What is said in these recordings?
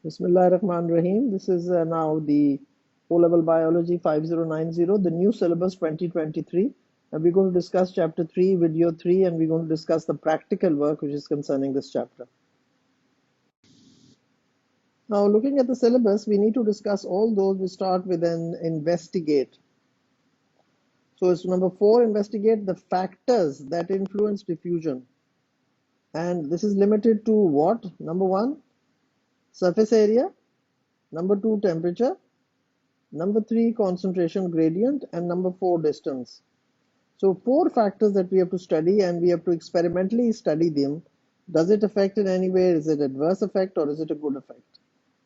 Bismillah Rahman Rahim. This is now the O-Level Biology 5090, the new syllabus 2023. And we're going to discuss chapter 3, video 3, and we're going to discuss the practical work which is concerning this chapter. Now, looking at the syllabus, we need to discuss all those. We start with an investigate. So it's number 4, investigate the factors that influence diffusion. And this is limited to what? Number 1, surface area. Number 2, temperature. Number 3, concentration gradient, and number 4, distance. So 4 factors that we have to study, and we have to experimentally study them. Does it affect in any way? Is it adverse effect or is it a good effect?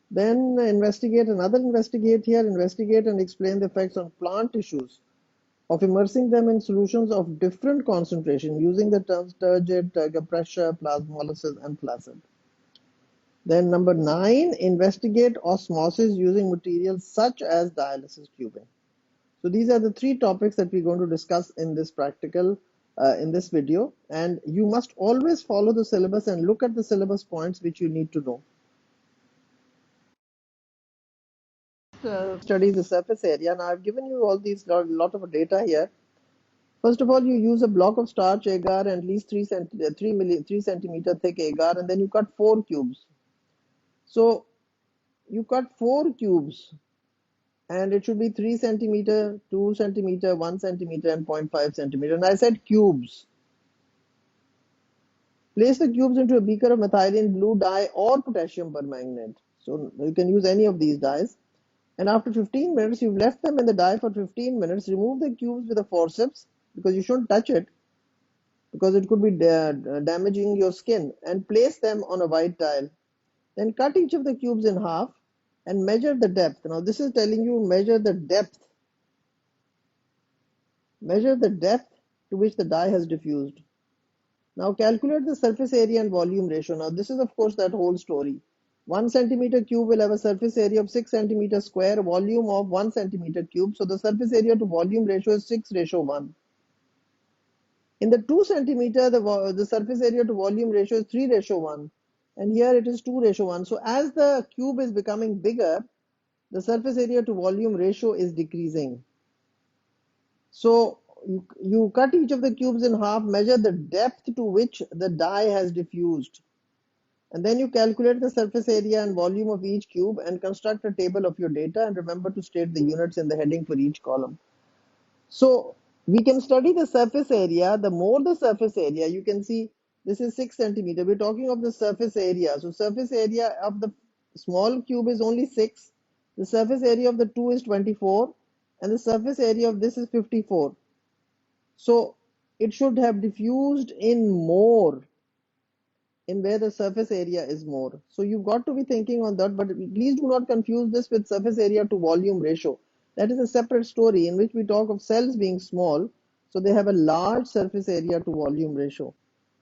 Then investigate here, investigate and explain the effects on plant tissues of immersing them in solutions of different concentration using the terms turgid, turgor pressure, plasmolysis, and placid. Then number 9, investigate osmosis using materials such as dialysis tubing. So these are the 3 topics that we're going to discuss in this practical, in this video. And you must always follow the syllabus and look at the syllabus points which you need to know. Study the surface area. Now I've given you all these lot of data here. First of all, you use a block of starch agar and at least 3 centimeter thick agar, and then you cut 4 cubes. So you cut 4 cubes, and it should be 3 centimeter, 2 centimeter, 1 centimeter, and 0.5 centimeter. And I said cubes. Place the cubes into a beaker of methylene blue dye or potassium permanganate. So you can use any of these dyes. And after 15 minutes, you've left them in the dye for 15 minutes. Remove the cubes with a forceps because you shouldn't touch it because it could be damaging your skin, and place them on a white tile. Then cut each of the cubes in half and measure the depth. Now this is telling you measure the depth. Measure the depth to which the dye has diffused. Now calculate the surface area and volume ratio. Now this is of course that whole story. 1 centimeter cube will have a surface area of 6 centimeter square, volume of 1 centimeter cube. So the surface area to volume ratio is 6:1. In the 2 centimeter, the surface area to volume ratio is 3:1. And here it is 2:1. So as the cube is becoming bigger, the surface area to volume ratio is decreasing. So you cut each of the cubes in half, measure the depth to which the dye has diffused, and then you calculate the surface area and volume of each cube and construct a table of your data, and remember to state the units in the heading for each column. So we can study the surface area. The more the surface area, you can see this is 6 centimeter. We're talking of the surface area. So surface area of the small cube is only 6. The surface area of the 2 is 24. And the surface area of this is 54. So it should have diffused in more, in where the surface area is more. So you've got to be thinking on that, but please do not confuse this with surface area to volume ratio. That is a separate story in which we talk of cells being small, so they have a large surface area to volume ratio.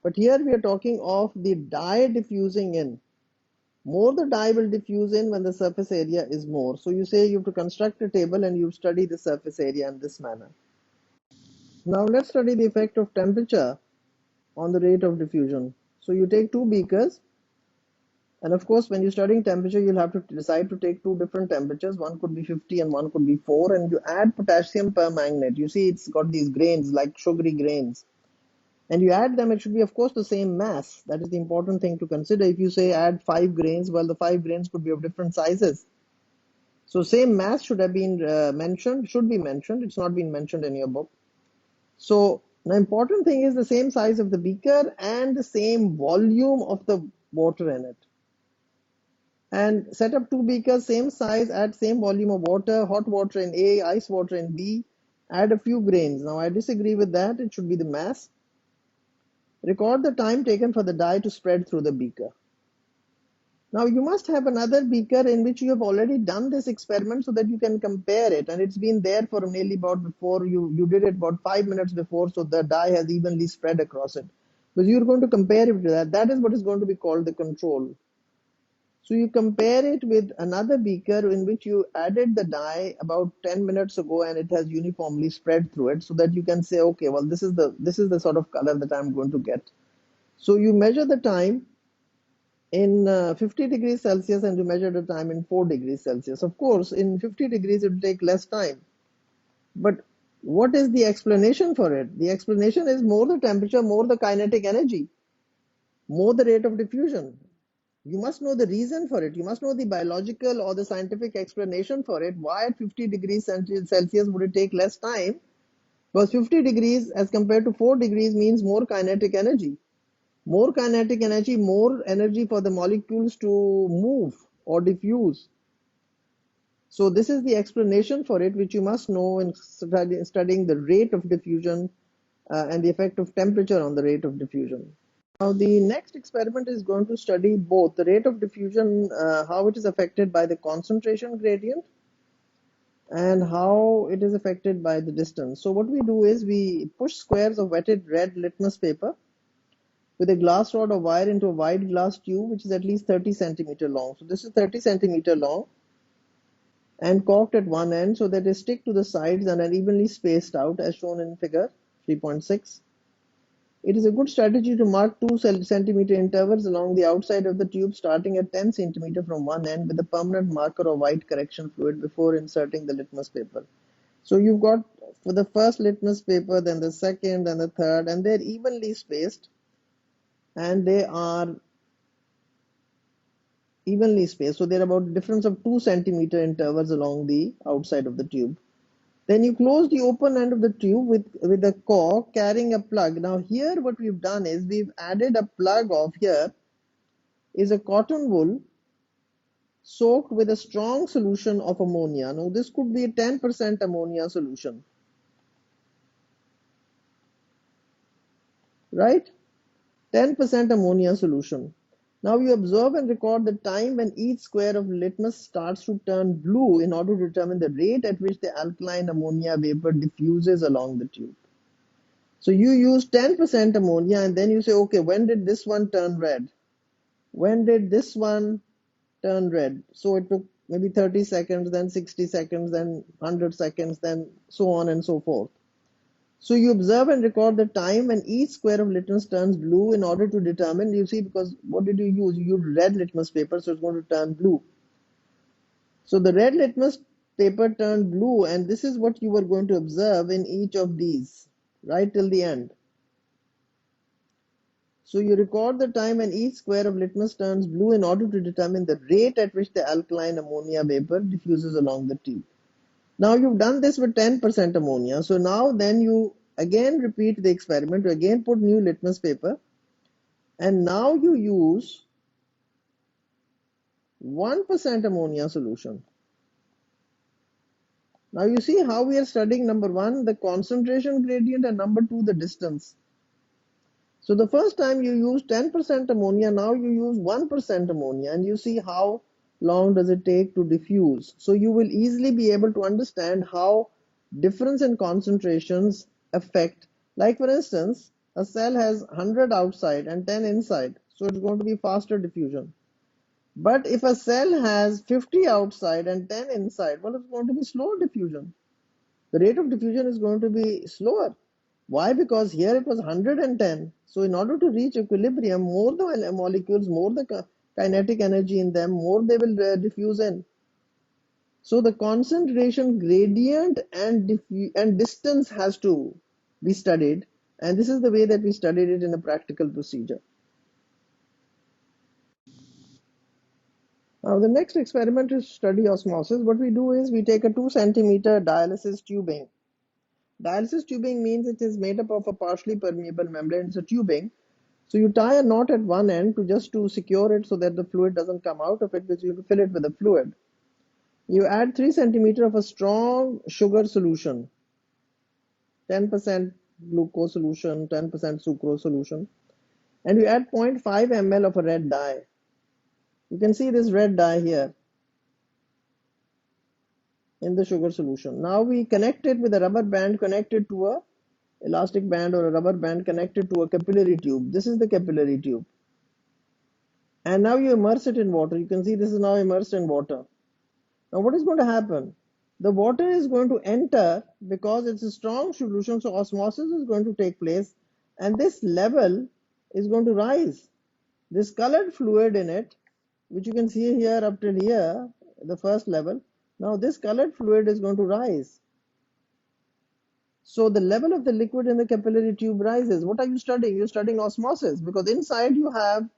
But here we are talking of the dye diffusing in. More the dye will diffuse in when the surface area is more. So you say you have to construct a table and you study the surface area in this manner. Now let's study the effect of temperature on the rate of diffusion. So you take 2 beakers, and of course when you're studying temperature you'll have to decide to take 2 different temperatures. One could be 50 and one could be 4, and you add potassium permanganate. You see it's got these grains like sugary grains, and you add them. It should be of course the same mass. That is the important thing to consider. If you say add 5 grains, well, the 5 grains could be of different sizes. So same mass should have been should be mentioned. It's not been mentioned in your book. So the important thing is the same size of the beaker and the same volume of the water in it. And set up 2 beakers, same size, add same volume of water, hot water in A, ice water in B, add a few grains. Now I disagree with that. It should be the mass. Record the time taken for the dye to spread through the beaker. Now you must have another beaker in which you have already done this experiment so that you can compare it, and it's been there for nearly about before you did it about 5 minutes before, so the dye has evenly spread across it. Because you're going to compare it to that. That is what is going to be called the control. So you compare it with another beaker in which you added the dye about 10 minutes ago and it has uniformly spread through it, so that you can say, okay, well, this is the sort of color that I'm going to get. So you measure the time in 50 degrees Celsius and you measure the time in 4 degrees Celsius. Of course, in 50 degrees it will take less time. But what is the explanation for it? The explanation is more the temperature, more the kinetic energy, more the rate of diffusion. You must know the reason for it. You must know the biological or the scientific explanation for it. Why at 50 degrees Celsius would it take less time? Because 50 degrees as compared to 4 degrees means more kinetic energy. More kinetic energy, more energy for the molecules to move or diffuse. So this is the explanation for it, which you must know in studying the rate of diffusion and the effect of temperature on the rate of diffusion. Now the next experiment is going to study both the rate of diffusion, how it is affected by the concentration gradient, and how it is affected by the distance. So what we do is we push squares of wetted red litmus paper with a glass rod or wire into a wide glass tube which is at least 30 centimeter long. So this is 30 centimeter long and corked at one end so that they stick to the sides and are evenly spaced out as shown in figure 3.6. It is a good strategy to mark 2 centimeter intervals along the outside of the tube starting at 10 centimeter from one end with a permanent marker or white correction fluid before inserting the litmus paper. So you've got for the first litmus paper, then the second and the third, and they're evenly spaced, and they are evenly spaced. So they're about a difference of 2 centimeter intervals along the outside of the tube. Then you close the open end of the tube with a cork carrying a plug. Now here what we've done is we've added a plug of here is a cotton wool soaked with a strong solution of ammonia. Now this could be a 10% ammonia solution, right? 10% ammonia solution. Now you observe and record the time when each square of litmus starts to turn blue in order to determine the rate at which the alkaline ammonia vapor diffuses along the tube. So you use 10% ammonia and then you say, okay, when did this one turn red? When did this one turn red? So it took maybe 30 seconds, then 60 seconds, then 100 seconds, then so on and so forth. So you observe and record the time when each square of litmus turns blue in order to determine, you see, because what did you use? You used red litmus paper, so it's going to turn blue. So the red litmus paper turned blue, and this is what you were going to observe in each of these, right till the end. So you record the time when each square of litmus turns blue in order to determine the rate at which the alkaline ammonia vapor diffuses along the tube. Now you've done this with 10% ammonia. So now then you again repeat the experiment. You again put new litmus paper. And now you use 1% ammonia solution. Now you see how we are studying number one, the concentration gradient, and number two, the distance. So the first time you use 10% ammonia, now you use 1% ammonia, and you see how long does it take to diffuse. So you will easily be able to understand how difference in concentrations affect, like for instance, a cell has 100 outside and 10 inside, so it's going to be faster diffusion. But if a cell has 50 outside and 10 inside, well, it's going to be slower diffusion. The rate of diffusion is going to be slower. Why? Because here it was 110. So in order to reach equilibrium, more the molecules, more the kinetic energy in them, more they will diffuse in. So the concentration gradient and distance has to be studied. And this is the way that we studied it in a practical procedure. Now the next experiment is to study osmosis. What we do is we take a 2 centimeter dialysis tubing. Dialysis tubing means it is made up of a partially permeable membrane. It's a tubing. So you tie a knot at one end to secure it so that the fluid doesn't come out of it, because you fill it with the fluid. You add 3 centimeter of a strong sugar solution, 10% glucose solution, 10% sucrose solution, and you add 0.5 ml of a red dye. You can see this red dye here in the sugar solution. Now we connect it with a rubber band connected to a elastic band or a rubber band connected to a capillary tube. This is the capillary tube. And now you immerse it in water. You can see this is now immersed in water. Now what is going to happen? The water is going to enter because it's a strong solution, so osmosis is going to take place and this level is going to rise. This colored fluid in it, which you can see here up till here, the first level, now this colored fluid is going to rise. So the level of the liquid in the capillary tube rises. What are you studying? You're studying osmosis, because inside you have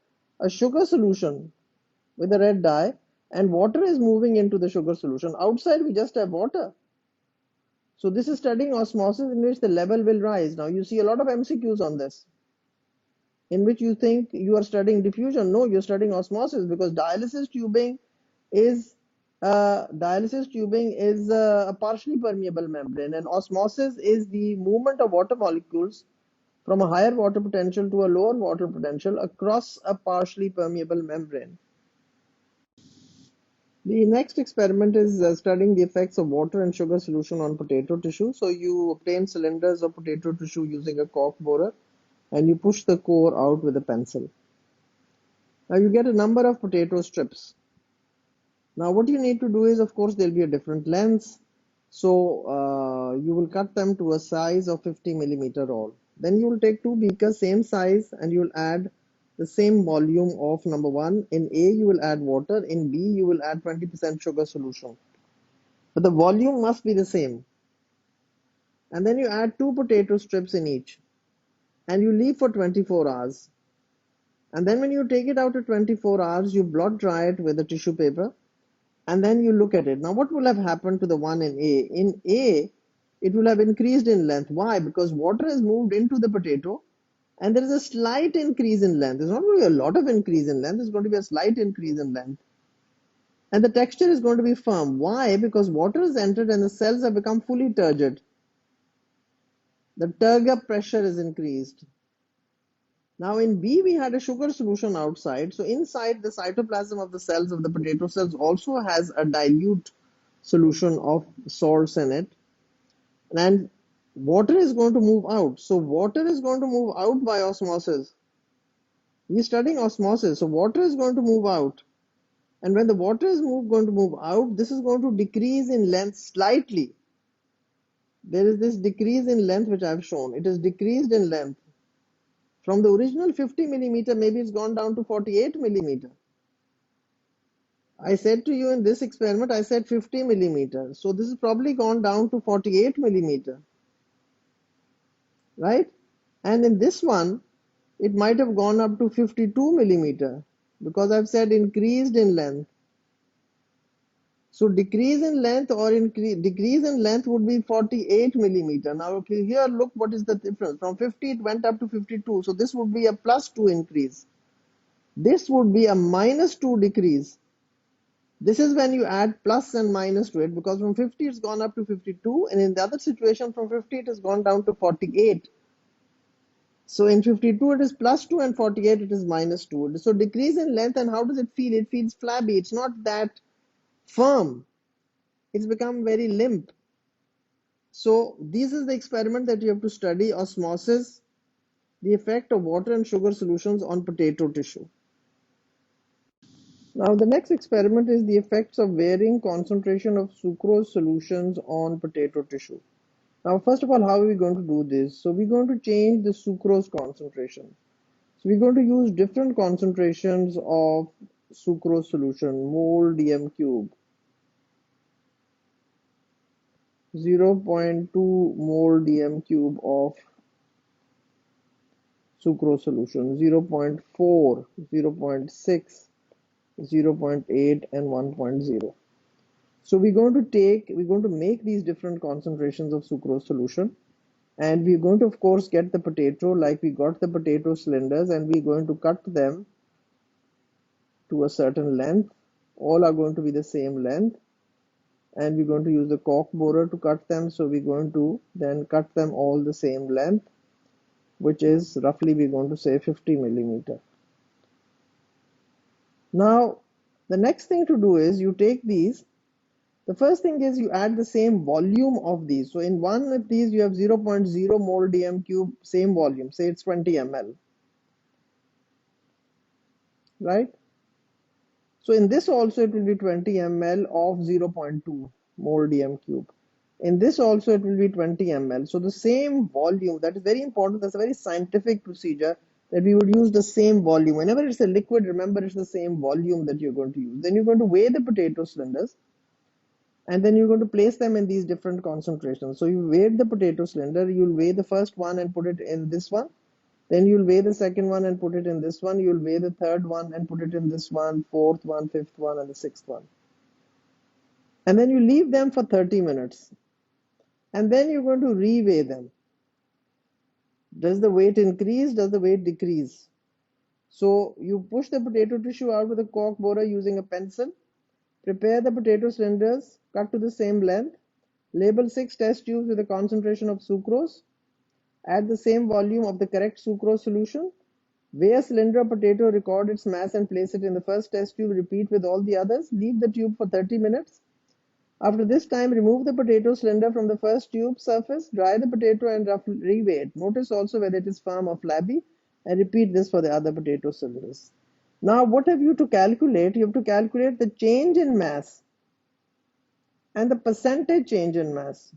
a sugar solution with a red dye, and water is moving into the sugar solution. Outside we just have water. So this is studying osmosis, in which the level will rise. Now you see a lot of MCQs on this, in which you think you are studying diffusion. No, you're studying osmosis, because is dialysis tubing is a partially permeable membrane, and osmosis is the movement of water molecules from a higher water potential to a lower water potential across a partially permeable membrane. The next experiment is studying the effects of water and sugar solution on potato tissue. So you obtain cylinders of potato tissue using a cork borer, and you push the core out with a pencil. Now you get a number of potato strips. Now what you need to do is, of course, there'll be a different lengths. So you will cut them to a size of 50 millimeter roll. Then you will take two beakers, same size, and you will add the same volume of number one. In A, you will add water. In B, you will add 20% sugar solution. But the volume must be the same. And then you add two potato strips in each. And you leave for 24 hours. And then when you take it out at 24 hours, you blot dry it with a tissue paper. And then you look at it. Now, what will have happened to the one in A? In A, it will have increased in length. Why? Because water has moved into the potato, and there is a slight increase in length. There's not going to be a lot of increase in length. There's going to be a slight increase in length. And the texture is going to be firm. Why? Because water has entered and the cells have become fully turgid. The turgor pressure is increased. Now in B, we had a sugar solution outside. So inside the cytoplasm of the cells of the potato cells also has a dilute solution of salts in it. And water is going to move out. So water is going to move out by osmosis. We're studying osmosis. So water is going to move out. And when the water is going to move out, this is going to decrease in length slightly. There is this decrease in length which I've shown. It is decreased in length. From the original 50 millimeter, maybe it's gone down to 48 millimeter. I said to you in this experiment, I said 50 millimeter. So this has probably gone down to 48 millimeter. Right? And in this one, it might have gone up to 52 millimeter, because I've said increased in length. So decrease in length or decrease in length would be 48 millimeter. Now, okay, here look what is the difference. From 50 it went up to 52. So this would be a +2 increase. This would be a -2 decrease. This is when you add plus and minus to it, because from 50 it's gone up to 52, and in the other situation from 50 it has gone down to 48. So in 52 it is +2 and 48 it is -2. So decrease in length, and how does it feel? It feels flabby. It's not that firm. It's become very limp. So this is the experiment that you have to study: osmosis, the effect of water and sugar solutions on potato tissue. Now the next experiment is the effects of varying concentration of sucrose solutions on potato tissue. Now first of all, how are we going to do this? So we're going to change the sucrose concentration. So we're going to use different concentrations of sucrose solution: mole dm cube, 0.2 mole dm cube of sucrose solution, 0.4, 0.6, 0.8 and 1.0. So we're going to make these different concentrations of sucrose solution, and we're going to, of course, get the potato like we got the potato cylinders, and we're going to cut them to a certain length. All are going to be the same length, and we're going to use the cork borer to cut them. So we're going to then cut them all the same length, which is roughly, we're going to say 50 millimeter. Now the next thing to do is you take these. The first thing is you add the same volume of these. So in one of these you have 0.0 mole dm cube, same volume, say it's 20 ml, right? So in this also it will be 20 ml of 0.2 mole dm cube. In this also it will be 20 ml. So the same volume, that is very important. That's a very scientific procedure. that we would use the same volume. Whenever it's a liquid, remember it's the same volume that you're going to use. Then you're going to weigh the potato cylinders, and then you're going to place them in these different concentrations. So you weigh the potato cylinder, you'll weigh the first one and put it in this one. Then you'll weigh the second one and put it in this one. You'll weigh the third one and put it in this one, fourth one, fifth one, and the sixth one. And then you leave them for 30 minutes. And then you're going to re-weigh them. Does the weight increase? Does the weight decrease? So you push the potato tissue out with a cork borer using a pencil. Prepare the potato cylinders, cut to the same length. Label 6 test tubes with a concentration of sucrose. Add the same volume of the correct sucrose solution. Weigh a cylinder of potato, record its mass and place it in the first test tube. Repeat with all the others. Leave the tube for 30 minutes. After this time, remove the potato cylinder from the first tube surface, dry the potato and roughly reweigh it. Notice also whether it is firm or flabby, and repeat this for the other potato cylinders. Now, what have you to calculate? You have to calculate the change in mass and the percentage change in mass.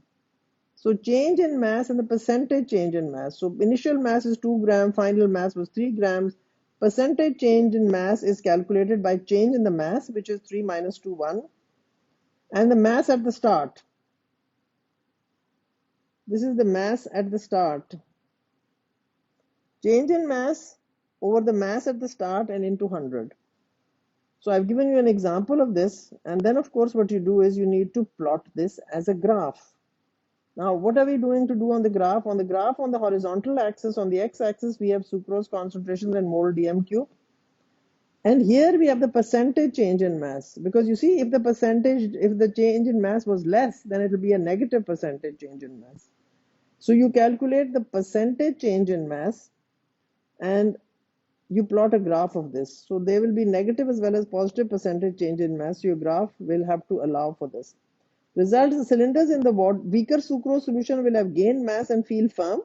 So change in mass and the percentage change in mass. So initial mass is 2 grams, final mass was 3 grams. Percentage change in mass is calculated by change in the mass, which is 3 minus 2, 1. And the mass at the start. This is the mass at the start. Change in mass over the mass at the start and into 100. So I've given you an example of this. And then, of course, what you do is you need to plot this as a graph. Now, what are we doing to do on the graph? On the graph, on the horizontal axis, on the x-axis, we have sucrose concentrations and mole dm cube. And here we have the percentage change in mass. Because you see, if the change in mass was less, then it will be a negative percentage change in mass. So you calculate the percentage change in mass and you plot a graph of this. So there will be negative as well as positive percentage change in mass. So your graph will have to allow for this. Results, the cylinders in the weaker sucrose solution will have gained mass and feel firm.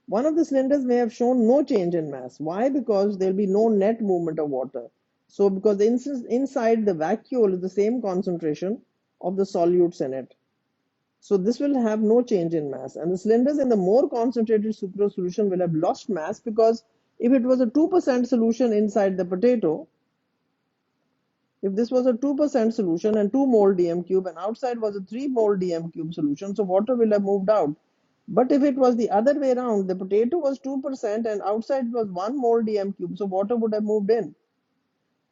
One of the cylinders may have shown no change in mass. Why? Because there will be no net movement of water. So because inside the vacuole is the same concentration of the solutes in it. So this will have no change in mass. And the cylinders in the more concentrated sucrose solution will have lost mass, because if it was a 2% solution inside the potato, if this was a 2% solution and 2 mole dm cube and outside was a 3 mole dm cube solution, so water will have moved out. But if it was the other way around, the potato was 2% and outside was 1 mole dm cube, so water would have moved in.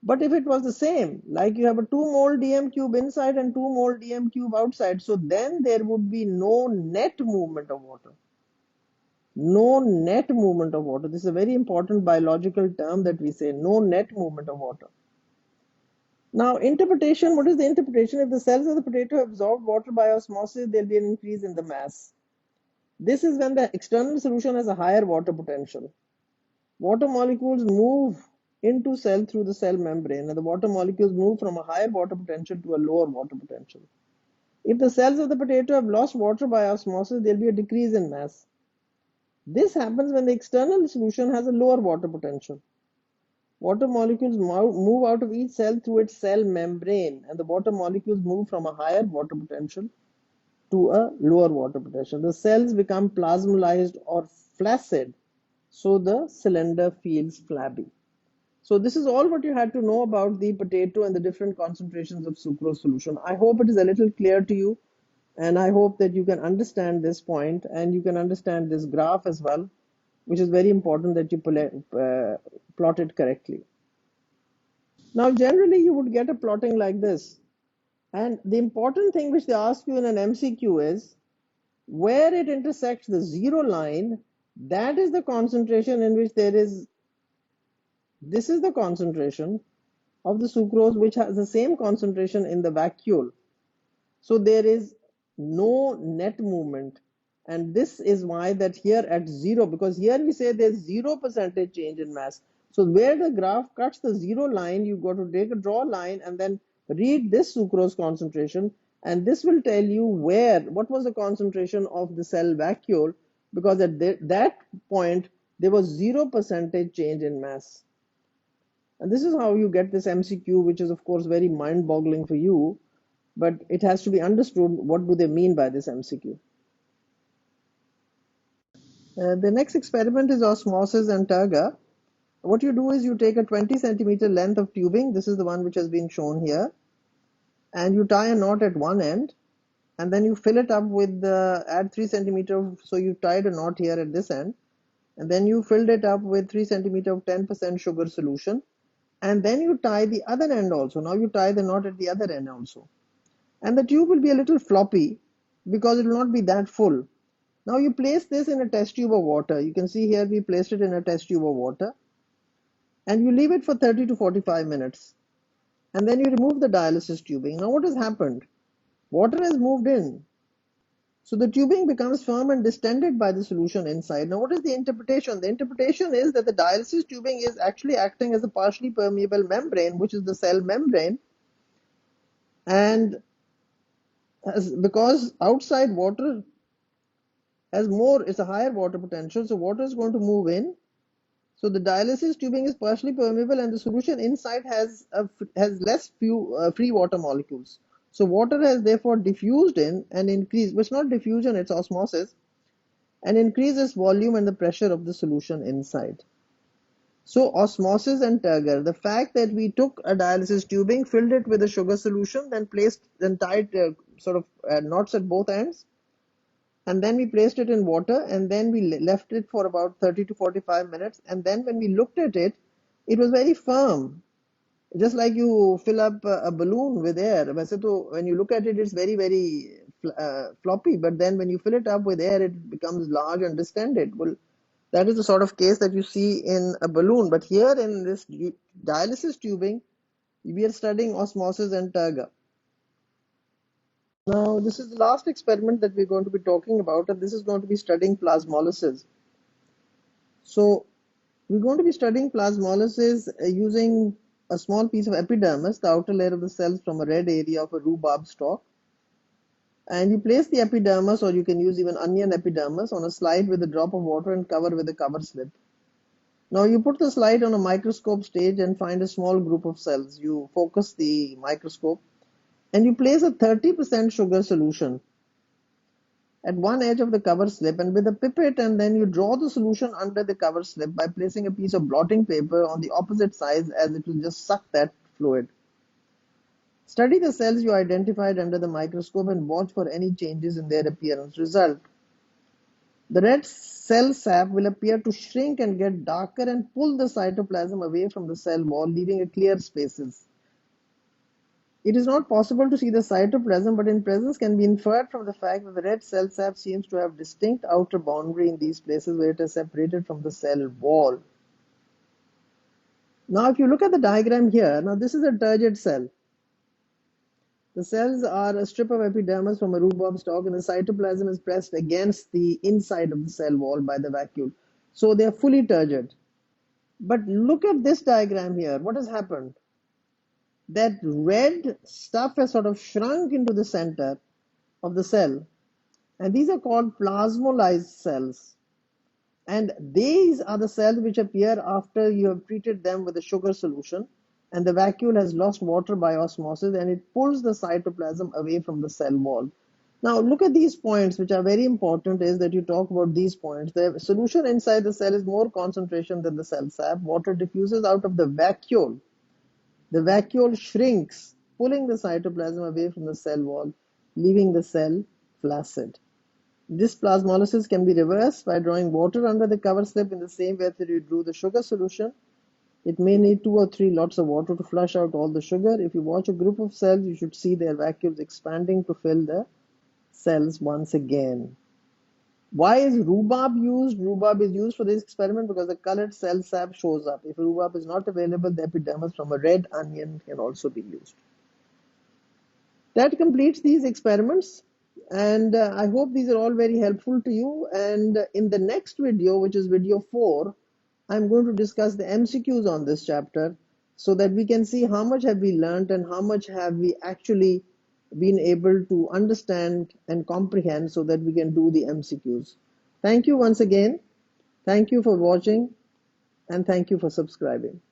But if it was the same, like you have a 2 mole dm cube inside and 2 mole dm cube outside, so then there would be no net movement of water. No net movement of water. This is a very important biological term that we say, no net movement of water. Now, interpretation, what is the interpretation? If the cells of the potato absorb water by osmosis, there will be an increase in the mass. This is when the external solution has a higher water potential. Water molecules move into cell through the cell membrane, and the water molecules move from a higher water potential to a lower water potential. If the cells of the potato have lost water by osmosis, there will be a decrease in mass. This happens when the external solution has a lower water potential. Water molecules move out of each cell through its cell membrane, and the water molecules move from a higher water potential to a lower water potential. The cells become plasmolyzed or flaccid, so the cylinder feels flabby. So this is all what you had to know about the potato and the different concentrations of sucrose solution. I hope it is a little clear to you, and I hope that you can understand this point and you can understand this graph as well, which is very important that you plot it correctly. Now, generally, you would get a plotting like this. And the important thing which they ask you in an MCQ is, where it intersects the zero line, that is the concentration in which this is the concentration of the sucrose, which has the same concentration in the vacuole. So there is no net movement. And this is why that here at 0, because here we say there's 0% change in mass. So where the graph cuts the 0 line, you've got to draw a line and then read this sucrose concentration. And this will tell you what was the concentration of the cell vacuole, because at that point, there was 0% change in mass. And this is how you get this MCQ, which is, of course, very mind-boggling for you. But it has to be understood, what do they mean by this MCQ. The next experiment is osmosis and turgor. What you do is you take a 20 centimeter length of tubing. This is the one which has been shown here. And you tie a knot at one end. And then you fill it up with, add 3 centimeter. So you tied a knot here at this end. And then you filled it up with 3 centimeter of 10% sugar solution. And then you tie the other end also. Now you tie the knot at the other end also. And the tube will be a little floppy because it will not be that full. Now you place this in a test tube of water. You can see here we placed it in a test tube of water. And you leave it for 30 to 45 minutes. And then you remove the dialysis tubing. Now what has happened? Water has moved in. So the tubing becomes firm and distended by the solution inside. Now what is the interpretation? The interpretation is that the dialysis tubing is actually acting as a partially permeable membrane, which is the cell membrane. And because outside water it's a higher water potential, so water is going to move in. So the dialysis tubing is partially permeable, and the solution inside has less free water molecules. So water has therefore diffused in and increased, but it's not diffusion, it's osmosis, and increases volume and the pressure of the solution inside. So osmosis and turgor, the fact that we took a dialysis tubing, filled it with a sugar solution, then tied knots at both ends, and then we placed it in water, and then we left it for about 30 to 45 minutes, and then when we looked at it, it was very firm, just like you fill up a balloon with air. When you look at it, it's very floppy, but then when you fill it up with air, it becomes large and distended. Well, that is the sort of case that you see in a balloon, but here in this dialysis tubing, we are studying osmosis and turgor. Now, this is the last experiment that we're going to be talking about, and this is going to be studying plasmolysis. So, we're going to be studying plasmolysis using a small piece of epidermis, the outer layer of the cells from a red area of a rhubarb stalk. And you place the epidermis, or you can use even onion epidermis, on a slide with a drop of water and cover with a cover slip. Now, you put the slide on a microscope stage and find a small group of cells. You focus the microscope and you place a 30% sugar solution at one edge of the cover slip and with a pipette, and then you draw the solution under the cover slip by placing a piece of blotting paper on the opposite side, as it will just suck that fluid. Study the cells you identified under the microscope and watch for any changes in their appearance. Result: the red cell sap will appear to shrink and get darker and pull the cytoplasm away from the cell wall, leaving a clear spaces. It is not possible to see the cytoplasm, but in presence can be inferred from the fact that the red cell sap seems to have distinct outer boundary in these places where it is separated from the cell wall. Now, if you look at the diagram here, now this is a turgid cell. The cells are a strip of epidermis from a rhubarb stalk, and the cytoplasm is pressed against the inside of the cell wall by the vacuole. So they are fully turgid. But look at this diagram here. What has happened? That red stuff has sort of shrunk into the center of the cell, and these are called plasmolyzed cells. And these are the cells which appear after you have treated them with a sugar solution, and the vacuole has lost water by osmosis, and it pulls the cytoplasm away from the cell wall. Now look at these points, which are very important, is that you talk about these points. The solution inside the cell is more concentration than the cell sap. Water diffuses out of the vacuole. The vacuole shrinks, pulling the cytoplasm away from the cell wall, leaving the cell flaccid. This plasmolysis can be reversed by drawing water under the cover slip in the same way that you drew the sugar solution. It may need 2 or 3 lots of water to flush out all the sugar. If you watch a group of cells, you should see their vacuoles expanding to fill the cells once again. Why is rhubarb used? Rhubarb is used for this experiment because the colored cell sap shows up. If rhubarb is not available, the epidermis from a red onion can also be used. That completes these experiments, and I hope these are all very helpful to you. And in the next video, which is video 4, I'm going to discuss the MCQs on this chapter so that we can see how much have we learned and how much have we actually been able to understand and comprehend so that we can do the MCQs. Thank you once again. Thank you for watching, and thank you for subscribing.